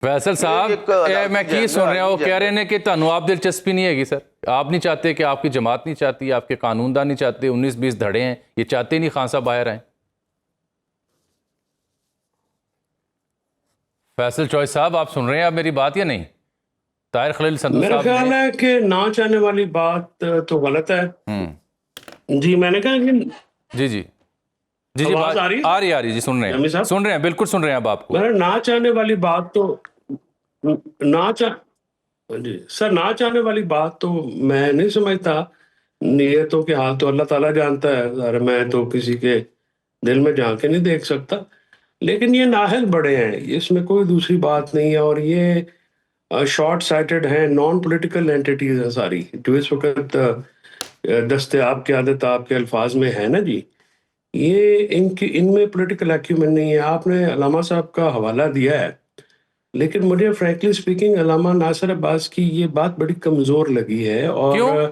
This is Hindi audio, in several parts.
फैसल साहब मैं की सुन रहा हूँ, कह रहे हैं कि तनु आप दिलचस्पी नहीं हैगी सर, आप नहीं चाहते कि आपकी जमात नहीं चाहती, आपके कानूनदान नहीं चाहते, 19-20 धड़े हैं, ये चाहते नहीं खान साहब बाहर आए। फैसल चॉइस साहब आप सुन रहे हैं आप मेरी बात या नहीं? ताहिर खलील संधू मेरा साहब ख्याल है कि ना चाहने वाली बात तो गलत है। जी मैंने कहा कि जी जी जी जी आवाज बात आ रही है, आ रही है जी, सुन रहे जमी हैं, साहब। सुन रहे हैं, बिल्कुल सुन रहे हैं अब आपको। मेरा ना चाहने वाली बात तो ना चाह जी सर, ना चाहने वाली बात तो मैं नहीं समझता। नियतों के हाल तो अल्लाह ताला जानता है, और मैं तो किसी के दिल में झांक के नहीं देख सकता। लेकिन ये नाअहल बड़े हैं, इसमें कोई दूसरी बात नहीं है। और ये शॉर्ट साइटेड हैं, नॉन पॉलिटिकल एंटिटीज है सारी, जो इस वक्त दस्ते आपकी आदत आपके अल्फाज में है ना जी। ये इनकी इनमें पॉलिटिकल एक्यूमेन नहीं है। आपने अलामा साहब का हवाला दिया है, लेकिन मुझे फ्रैंकली स्पीकिंग अलामा नासिर अब्बास की ये बात बड़ी कमज़ोर लगी है। और क्यों?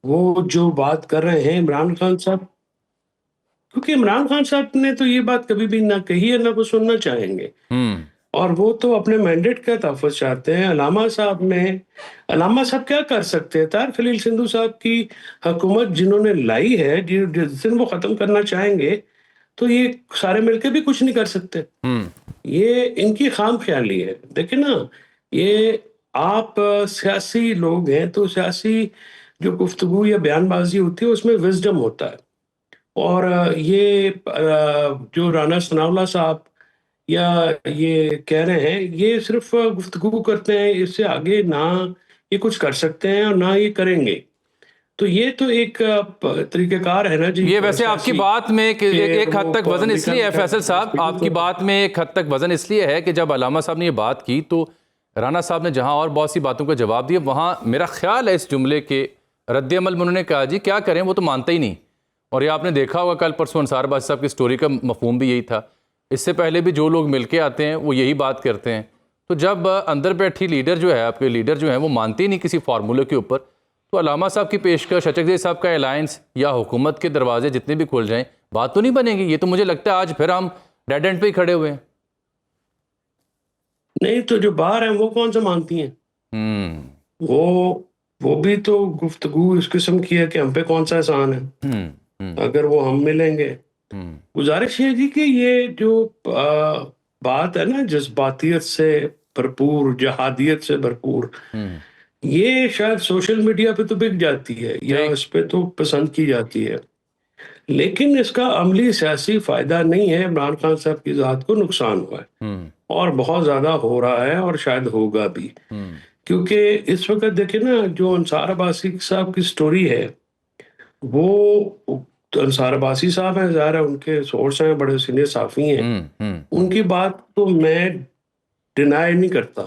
वो जो बात कर रहे हैं इमरान खान साहब, क्योंकि इमरान खान साहब ने तो ये बात कभी भी ना कही है, ना वो सुनना चाहेंगे। और वो तो अपने मैंडेट का तहफ़्फ़ुज़ चाहते हैं। अलामा साहब क्या कर सकते हैं? ताहिर खलील संधू साहब की हुकूमत जिन्होंने लाई है, जिस दिन वो ख़त्म करना चाहेंगे, तो ये सारे मिलके भी कुछ नहीं कर सकते। ये इनकी खामख्याली है। देखिए ना, ये आप सियासी लोग हैं, तो सियासी जो गुफ्तगू या बयानबाजी होती है उसमें विज़डम होता है। और जो राना सनाउल्लाह साहब या ये कह रहे हैं, ये सिर्फ गुफ्तगू करते हैं, इससे आगे ना ये कुछ कर सकते हैं और ना ये करेंगे। तो ये तो एक तरीक़ेकार है ना जी, ये वैसे आपकी सियासी, बात में एक हद वो तक वजन अमेरिका इसलिए में है फैसल साहब, आपकी बात में एक हद तक वजन इसलिए है कि जब अलामा साहब ने ये बात की तो राना साहब ने जहां और बहुत सी बातों का जवाब दिया, वहां मेरा ख्याल है इस जुमले के रद्द-ए-अमल में उन्होंने कहा जी क्या करें, वो तो मानते ही नहीं। और ये आपने देखा होगा कल परसों अंसार बाजी साहब की स्टोरी का मफहूम भी यही था। इससे पहले भी जो लोग मिलके आते हैं वो यही बात करते हैं। तो जब अंदर बैठी लीडर जो है, आपके लीडर जो है, वो मानते ही नहीं किसी फार्मूले के ऊपर, तो अलामा साहब की पेशकश, चचकजई साहब का अलायंस या हुकूमत के दरवाजे जितने भी खुल जाएं, बात तो नहीं बनेगी। ये तो मुझे लगता है आज फिर हम डेड एंड पे ही खड़े हुए हैं। नहीं तो जो बाहर हैं वो कौन सा मानती हैं? वो वो भी तो गुफ्तगू इस किस्म की है कि हम पे कौन सा एहसान है अगर वो हम मिलेंगे। गुजारिश है जी कि ये जो बात है ना, जज्बातियत से भरपूर, जहादियत से भरपूर, ये शायद सोशल मीडिया पे तो बिक जाती है या ठीक। इस पे तो पसंद की जाती है, लेकिन इसका अमली सियासी फायदा नहीं है। इमरान खान साहब की ज़ात को नुकसान हुआ है और बहुत ज्यादा हो रहा है और शायद होगा भी। क्योंकि इस वक्त देखिए ना, जो अंसार अब्बासी साहब की स्टोरी है, वो तो अंसार अब्बासी साहब हैं, ज़ाहिर है उनके सोर्स हैं, बड़े सीनियर साफ़ी हैं, उनकी बात तो मैं डिनाई नहीं करता।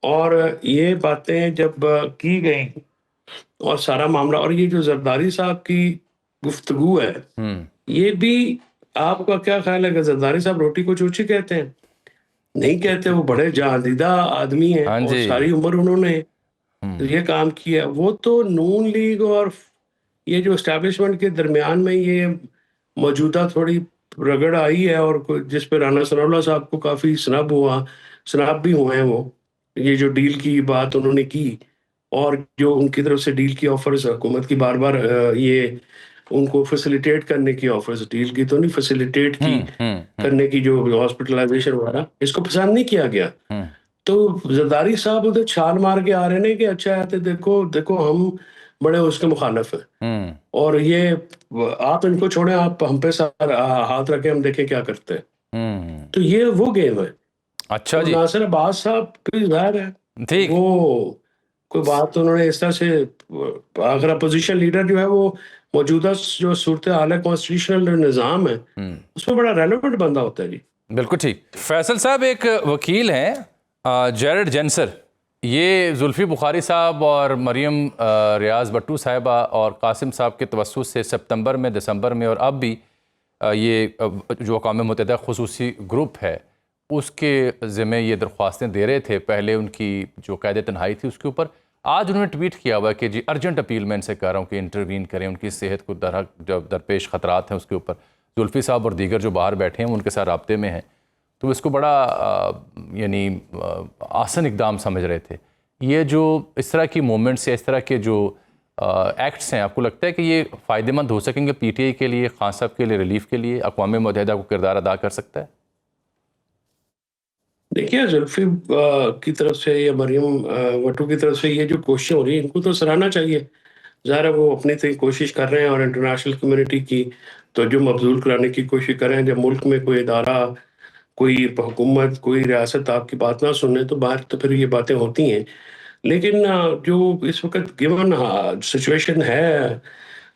और ये बातें जब की गई और सारा मामला, और ये जो जरदारी साहब की गुफ्तगू है, ये भी आपका क्या ख्याल है कि जरदारी साहब रोटी को चूची कहते हैं? नहीं कहते। वो बड़े जादीदा आदमी हैं हाँ और जी। सारी उम्र उन्होंने ये काम किया। वो तो नून लीग और ये जो एस्टैब्लिशमेंट के दरमियान में ये मौजूदा थोड़ी रगड़ आई है, और जिस पे राना सनाउल्लाह साहब को काफ़ी स्नब भी हुए हैं वो, ये जो डील की बात उन्होंने की, और जो उनकी तरफ से डील की ऑफर्स हुकूमत की बार बार, ये उनको फैसिलिटेट करने की ऑफर्स, डील की तो नहीं, फैसिलिटेट की करने की, जो हॉस्पिटलाइजेशन वगैरह, इसको पसंद नहीं किया गया। तो जरदारी साहब उधर छाल मार के आ रहे हैं कि अच्छा है, तो देखो देखो हम बड़े उसके मुखालफ हैं, और ये आप इनको छोड़ें, आप हम पे हाथ रखें, हम देखें क्या करते हैं। तो ये वो गेम है। अच्छा तो जी। नासिर अब्बास साहब भी जाहिर है, ठीक। वो कोई बात उन्होंने इस तरह से, अगर अपोजिशन लीडर जो है वो मौजूदा जो सूरत हाल है, कॉन्स्टिट्यूशनल निज़ाम है, उसमें बड़ा रेलेवेंट बंदा होता है जी। बिल्कुल ठीक। फैसल साहब एक वकील हैं जेरड जेंसर, ये जुल्फी बुखारी साहब और मरियम रियाज भट्टू साहिबा और कासिम साहब के तवस्सुस से सितंबर में, दिसंबर में और अब भी ये जो अक़वाम मुत्तहिदा खुसूसी ग्रुप है उसके ज़िम्मे ये दरख्वास्तें दे रहे थे। पहले उनकी जो क़ैद तन्हाई थी उसके ऊपर आज उन्होंने ट्वीट किया हुआ है कि जी अर्जेंट अपील मैं इनसे कर रहा हूँ कि इंटरवीन करें, उनकी सेहत को दरपेश ख़तरात हैं उसके ऊपर। जुल्फी साहब और दीगर जो बाहर बैठे हैं उनके साथ राब्ते में हैं। तो इसको बड़ा यानी आसान इकदाम समझ रहे थे। ये जो इस तरह की मूवमेंट्स या इस तरह के जो एक्ट्स हैं, आपको लगता है कि ये फ़ायदेमंद हो सकेंगे पीटीआई के लिए, खान साहब के लिए, रिलीफ के लिए? अक़वाम मुत्तहिदा को किरदार अदा कर सकता है? देखिए, जुल्फ़ी की तरफ से या मरियम भुट्टो की तरफ से ये जो कोशिशें हो रही हैं, इनको तो सराहना चाहिए। ज़ाहिर है वो अपनी तरह कोशिश कर रहे हैं और इंटरनेशनल कम्युनिटी की तवज्जो मबज़ूल कराने की कोशिश कर रहे हैं। जब मुल्क में कोई इदारा, कोई हुकूमत, कोई रियासत आपकी बात ना सुने तो बाहर तो फिर ये बातें होती हैं। लेकिन जो इस वक़्त गिवन सिचुएशन है,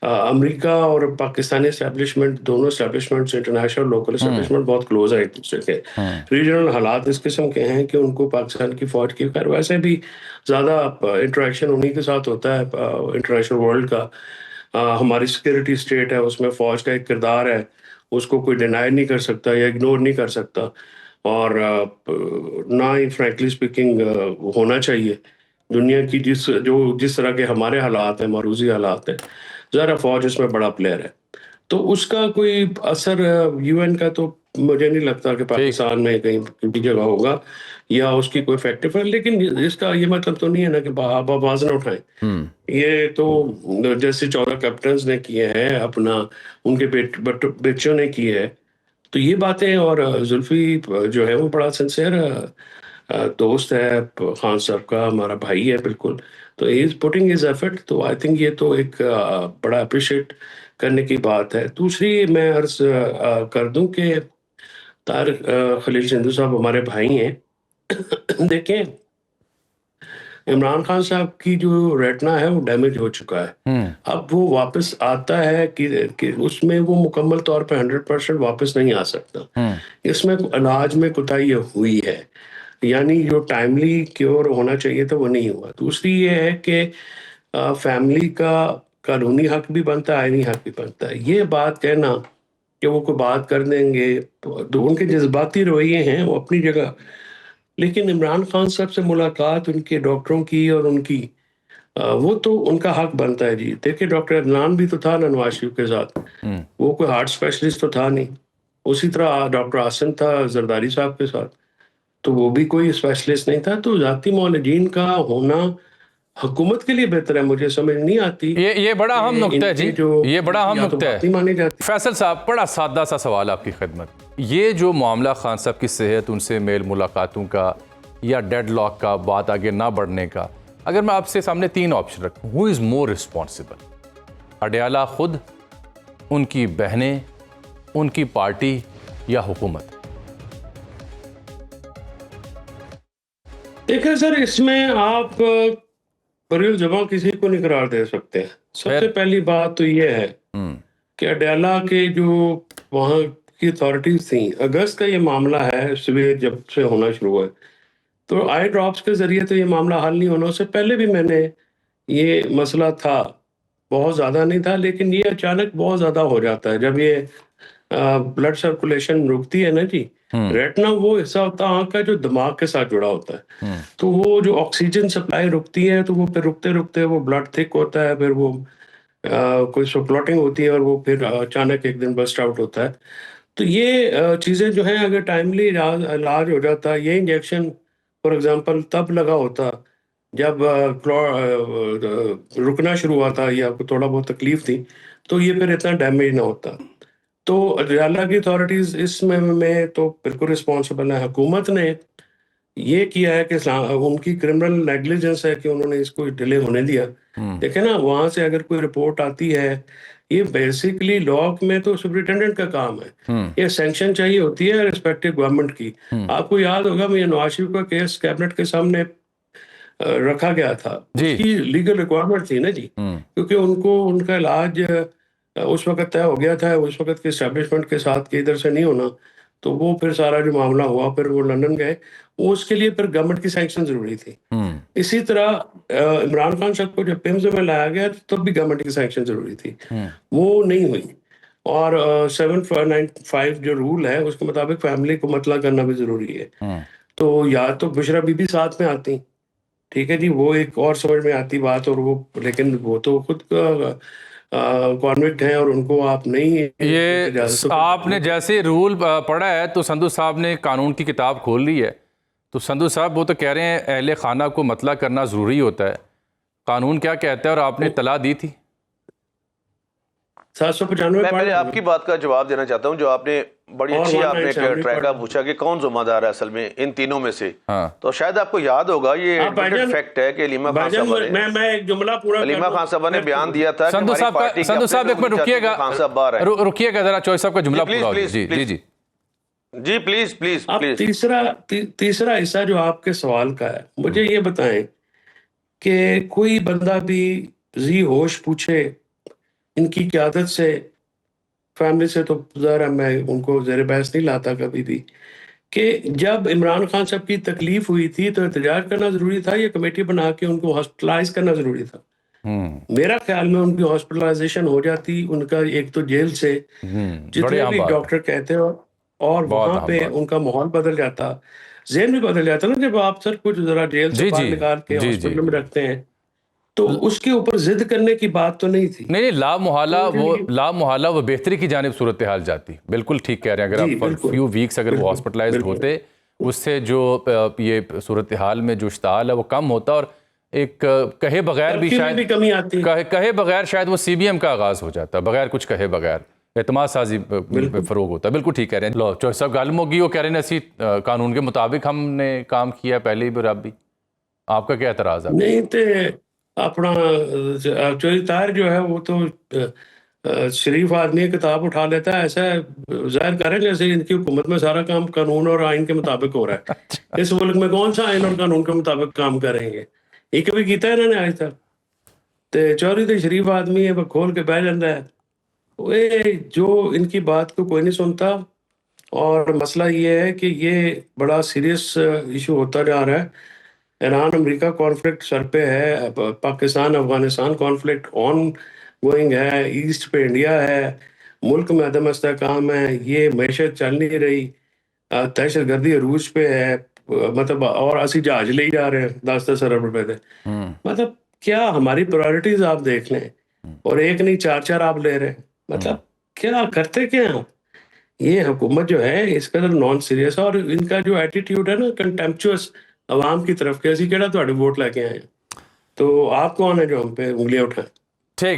अमेरिका और पाकिस्तानी एस्टेब्लिशमेंट, दोनों एस्टेब्लिशमेंट्स, इंटरनेशनल लोकल एस्टेब्लिशमेंट बहुत क्लोज़ है एक दूसरे के। रीजनल हालात इस किस्म के हैं कि उनको पाकिस्तान की फ़ौज की खैर वैसे भी ज़्यादा इंटरेक्शन उन्हीं के साथ होता है इंटरनेशनल वर्ल्ड का। हमारी सिक्योरिटी स्टेट है, उसमें फ़ौज का एक किरदार है, उसको कोई डिनाई नहीं कर सकता या इग्नोर नहीं कर सकता। और ना ही फ्रैंकली स्पीकिंग होना चाहिए। दुनिया की जिस तरह के हमारे हालात हैं, मरूज़ी हालात हैं, ज़रा फ़ौज इसमें बड़ा प्लेयर है। तो उसका कोई असर यूएन का तो मुझे नहीं लगता कि ठीक। पाकिस्तान में कहीं की जगह होगा या उसकी कोई इफ़ेक्टिव है। लेकिन इसका ये मतलब तो नहीं है ना कि आप आवाज़ ना उठाएँ। ये तो जैसे 14 कैप्टन्स ने किए हैं अपना, उनके बच्चों ने किए हैं। तो ये बातें, और जुल्फ़ी जो है वो बड़ा सिंसियर दोस्त है खान साहब का, हमारा भाई है बिल्कुल। तो he is putting his effort, तो आई थिंक ये तो एक बड़ा एप्रिशिएट करने की बात है। दूसरी मैं अर्ज़ कर दूँ कि तारिक खलील संधू साहब हमारे भाई हैं। देखें, इमरान खान साहब की जो रेटिना है वो डैमेज हो चुका है। अब वो वापस आता है कि उसमें वो मुकम्मल तौर पे 100% वापस नहीं आ सकता। इसमें इलाज में कोताही हुई है, यानी जो टाइमली क्योर होना चाहिए था वो नहीं हुआ। दूसरी ये है कि फैमिली का कानूनी हक भी बनता है, आईनी हक भी बनता है। ये बात कहना कि वो कोई बात कर देंगे, तो उनके जज्बाती रवैये हैं वो अपनी जगह। लेकिन इमरान खान साहब से मुलाकात उनके डॉक्टरों की और उनकी वो तो उनका हक बनता है जी। देखिए, डॉक्टर अदनान भी तो था ना नवाज शरीफ के साथ, वो कोई हार्ट स्पेशलिस्ट तो था नहीं। उसी तरह डॉक्टर आसिम था जरदारी साहब के साथ, तो वो भी कोई स्पेशलिस्ट नहीं था। तो ज़ाती मौलजीन का होना हुकूमत के लिए बेहतर है। मुझे समझ नहीं आती ये बड़ा अहम नुक्ता है जी, ये बड़ा अहम या तो नुक्ता बात नहीं है। मानी जाती। फैसल साहब, बड़ा सादा सा सवाल आपकी खिदमत। ये जो मामला खान साहब की सेहत, उनसे मेल मुलाकातों का या डेडलॉक का, बात आगे ना बढ़ने का, अगर मैं आपसे सामने 3 ऑप्शन रखूं, who is more responsible? Adiala खुद, उनकी बहनें, उनकी पार्टी या हुकूमत? देखिए सर, इसमें आप बरील जमा किसी को नहीं करार दे सकते। सबसे फिर? पहली बात तो ये है कि अडयाला के जो वहाँ की अथॉरिटीज थी, अगस्त का ये मामला है, सिविल जब से होना शुरू हुआ है, तो आई ड्रॉप्स के जरिए तो ये मामला हल नहीं होना। उससे पहले भी मैंने ये मसला था, बहुत ज़्यादा नहीं था, लेकिन ये अचानक बहुत ज़्यादा हो जाता है जब ये ब्लड सर्कुलेशन रुकती है ना जी। रेटिना वो हिस्सा होता है आँख का जो दिमाग के साथ जुड़ा होता है। तो वो जो ऑक्सीजन सप्लाई रुकती है, तो वो फिर रुकते रुकते वो ब्लड थिक होता है, फिर वो कोई क्लॉटिंग होती है और वो फिर अचानक एक दिन बस्ट आउट होता है। तो ये चीज़ें जो हैं, अगर टाइमली इलाज हो जाता, ये इंजेक्शन फॉर एग्जांपल तब लगा होता जब रुकना शुरू हुआ था या थोड़ा बहुत तकलीफ थी, तो ये फिर इतना डैमेज ना होता। तो अडयाला की अथॉरिटीज इसमें तो बिल्कुल रिस्पॉन्सिबल है। हुकूमत ने ये किया है कि उनकी क्रिमिनल नेग्लिजेंस है कि उन्होंने इसको डिले होने दिया। देखे ना, वहां से अगर कोई रिपोर्ट आती है, ये बेसिकली लॉ में तो सुपरिटेंडेंट का काम है। ये सैंक्शन चाहिए होती है रिस्पेक्टिव गवर्नमेंट की। आपको याद होगा, मैं नवाज शरीफ का केस कैबिनेट के सामने रखा गया था, जी। उसकी लीगल रिक्वायरमेंट थी ना जी, क्योंकि उनको उनका इलाज उस वक्त तय हो गया था, उस वक्त के एस्टेब्लिशमेंट के साथ के इधर से नहीं होना। तो वो फिर सारा जो मामला हुआ, फिर वो लंदन गए, वो उसके लिए फिर गवर्नमेंट की सैंक्शन जरूरी थी। इसी तरह इमरान खान साहब को जब पिम्स में लाया गया तब भी गवर्नमेंट की सैंक्शन जरूरी थी, वो नहीं हुई। और 795 जो रूल है उसके मुताबिक फैमिली को मतला करना भी जरूरी है। तो या तो बुशरा बीबी साथ में आती, ठीक है जी, वो एक और समझ में आती बात, और वो लेकिन वो तो खुद कॉन्विक्ट हैं और उनको आप नहीं ये इजाजत आपने जैसे रूल पढ़ा है तो संधू साहब ने कानून की किताब खोल ली है। तो संधू साहब वो तो कह रहे हैं अहले खाना को मतला करना ज़रूरी होता है, कानून क्या कहता है और आपने तला दी थी। 795 मैं पहले आपकी बात का जवाब देना चाहता हूँ, जो आपने बड़ी अच्छी आपने ट्रैका पूछा कि कौन जिम्मेदार है असल में इन तीनों में से। हाँ। तो शायद आपको याद होगा ये फैक्ट है कि हलीमा खान साहबा ने, मैं एक जुमला पूरा हलीमा खान साहबा ने बयान दिया था। संधू साहब एक मिनट रुकिएगा, रुकिएगा जरा, चौधरी साहब का जुमला पूरा हो। जी जी जी जी प्लीज प्लीज प्लीज। तीसरा हिस्सा जो आपके सवाल का है, मुझे ये बताएं कि कोई बंदा भी जी होश पूछे इनकी क़यादत से, फैमिली से, तो ज़रा मैं उनको ज़ेर बहस नहीं लाता कभी भी, कि जब इमरान खान साहब की तकलीफ हुई थी तो एहतजाज करना ज़रूरी था या कमेटी बना के उनको हॉस्पिटलाइज करना ज़रूरी था? मेरा ख्याल में उनकी हॉस्पिटलाइजेशन हो जाती, उनका एक तो जेल से जितने भी डॉक्टर कहते हैं और वहाँ पे उनका माहौल बदल जाता, ज़हन भी बदल जाता ना, जब आप सर कुछ ज़रा जेल से बाहर निकाल के हॉस्पिटल में रखते हैं, तो उसके ऊपर जिद करने की बात तो नहीं थी। नहीं, ला मुहाला वो बेहतरी की जानिब सूरत हाल जाती। बिल्कुल ठीक कह रहे हैं। अगर आप फॉर फ्यू वीक्स अगर वो हॉस्पिटलाइज्ड होते, उससे जो ये सूरत हाल में जो इश्ताल है वो कम होता और एक कहे बगैर भी शायद कमी आती, कहे बगैर शायद वो CBM का आगाज हो जाता, बगैर कुछ कहे बगैर एतमाद साजी फरोग होता। बिल्कुल ठीक कह रहे हैं। लो चौधरी साहब गालम होगी, वो कह रहे हैं असी कानून के मुताबिक हमने काम किया पहले ही बराबरी। आपका क्या एतराज़ है? नहीं तो अपना चौधरी ताहिर जो है वो तो शरीफ आदमी किताब उठा लेता है, ऐसा जाहिर करें जैसे इनकी हुकूमत में सारा काम कानून और आइन के मुताबिक हो रहा है। इस मुल्क में कौन सा आइन और कानून के मुताबिक काम करेंगे? ये कभी किया है इन्होंने आज तक? तो चौधरी तो शरीफ आदमी है, वो खोल के बह जाता है। वे जो इनकी बात को कोई नहीं सुनता, और मसला ये है कि ये बड़ा सीरियस इशू होता जा रहा है। ईरान अमेरिका कॉन्फ्लिक्ट सर पे है, Pakistan Afghanistan conflict on going है, ईस्ट पे इंडिया है, मुल्क में अदम इस्तेहकाम है, ये मैशत चल नहीं रही, दहशतगर्दी अरूज पे है, मतलब और असी जहाज ले जा रहे हैं 10-10 अरब रुपए थे। मतलब क्या हमारी प्रायोरिटीज आप देख लें, और एक नहीं 4-4 आप ले रहे हैं। मतलब क्या करते क्या आप? ये हुकूमत जो है इस कदर नॉन सीरियस, और इनका जो एटीट्यूड है ना कंटेम्पचुअस अवाम की तरफ के, असी केड़ा तुहाडे वोट लेके आए, तो आप कौन है जो हम पे उंगलियां उठाएं?